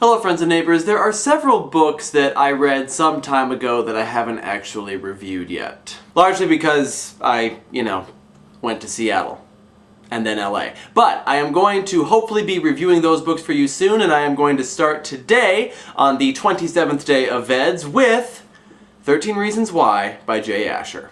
Hello friends and neighbors, there are several books that I read some time ago that I haven't actually reviewed yet. Largely because I, went to Seattle and then LA. But I am going to hopefully be reviewing those books for you soon, and I am going to start today on the 27th day of VEDS with 13 Reasons Why by Jay Asher.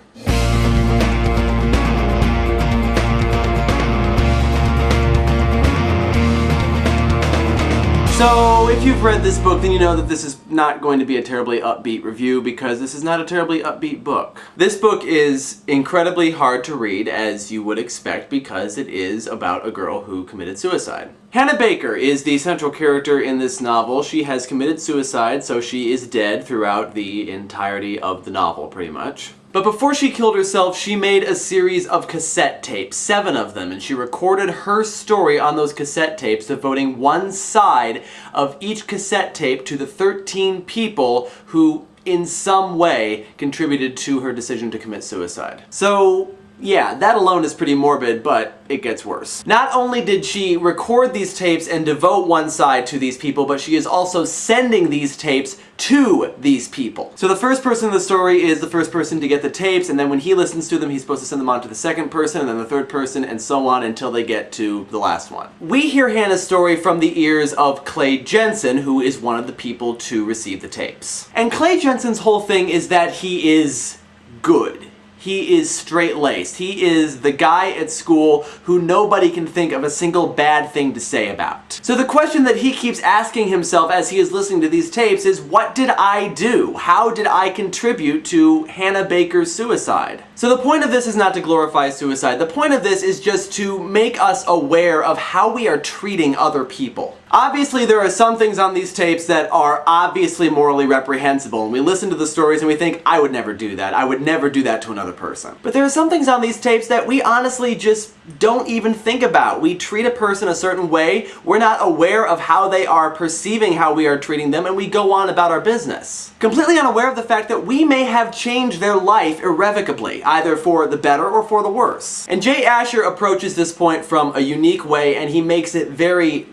So, if you've read this book, then you know that this is not going to be a terribly upbeat review because this is not a terribly upbeat book. This book is incredibly hard to read, as you would expect, because it is about a girl who committed suicide. Hannah Baker is the central character in this novel. She has committed suicide, so she is dead throughout the entirety of the novel, pretty much. But before she killed herself, she made a series of cassette tapes, 7 of them, and she recorded her story on those cassette tapes, devoting one side of each cassette tape to the 13 people who, in some way, contributed to her decision to commit suicide. So, yeah, that alone is pretty morbid, but it gets worse. Not only did she record these tapes and devote one side to these people, but she is also sending these tapes to these people. So the first person in the story is the first person to get the tapes, and then when he listens to them, he's supposed to send them on to the second person, and then the third person, and so on until they get to the last one. We hear Hannah's story from the ears of Clay Jensen, who is one of the people to receive the tapes. And Clay Jensen's whole thing is that he is good. He is straight-laced. He is the guy at school who nobody can think of a single bad thing to say about. So the question that he keeps asking himself as he is listening to these tapes is, what did I do? How did I contribute to Hannah Baker's suicide? So the point of this is not to glorify suicide. The point of this is just to make us aware of how we are treating other people. Obviously, there are some things on these tapes that are obviously morally reprehensible, and we listen to the stories and we think, I would never do that. I would never do that to another person. But there are some things on these tapes that we honestly just don't even think about. We treat a person a certain way, we're not aware of how they are perceiving how we are treating them, and we go on about our business. Completely unaware of the fact that we may have changed their life irrevocably, either for the better or for the worse. And Jay Asher approaches this point from a unique way, and he makes it very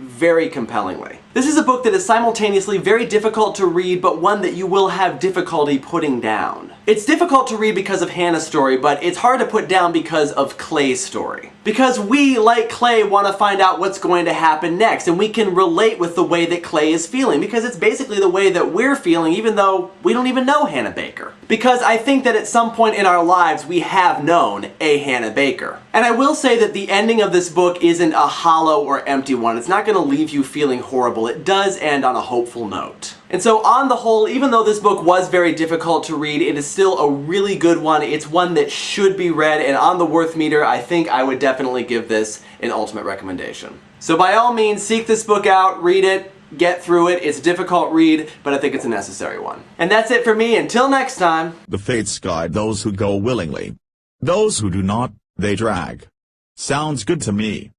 compellingly. This is a book that is simultaneously very difficult to read, but one that you will have difficulty putting down. It's difficult to read because of Hannah's story, but it's hard to put down because of Clay's story. Because we, like Clay, want to find out what's going to happen next, and we can relate with the way that Clay is feeling, because it's basically the way that we're feeling, even though we don't even know Hannah Baker. Because I think that at some point in our lives, we have known a Hannah Baker. And I will say that the ending of this book isn't a hollow or empty one. It's not going to leave you feeling horrible. It does end on a hopeful note. And so on the whole, even though this book was very difficult to read, it is still a really good one. It's one that should be read, and on the worth meter, I think I would definitely give this an ultimate recommendation. So by all means, seek this book out, read it, get through it. It's a difficult read, but I think it's a necessary one. And that's it for me. Until next time. The fates guide those who go willingly. Those who do not, they drag. Sounds good to me.